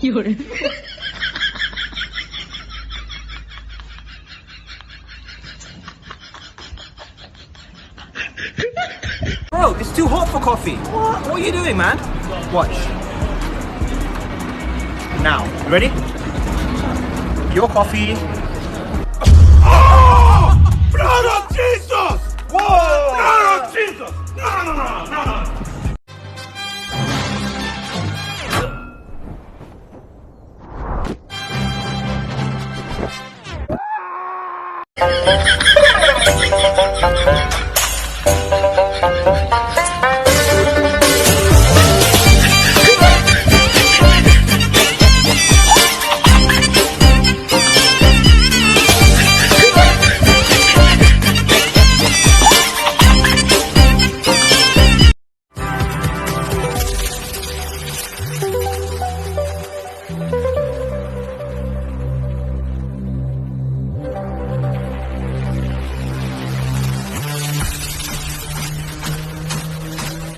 Bro, it's too hot for coffee. What are you doing, man? Watch. Now, you ready? Your coffee. Oh! Blood of Jesus! Whoa! Blood of Jesus! No.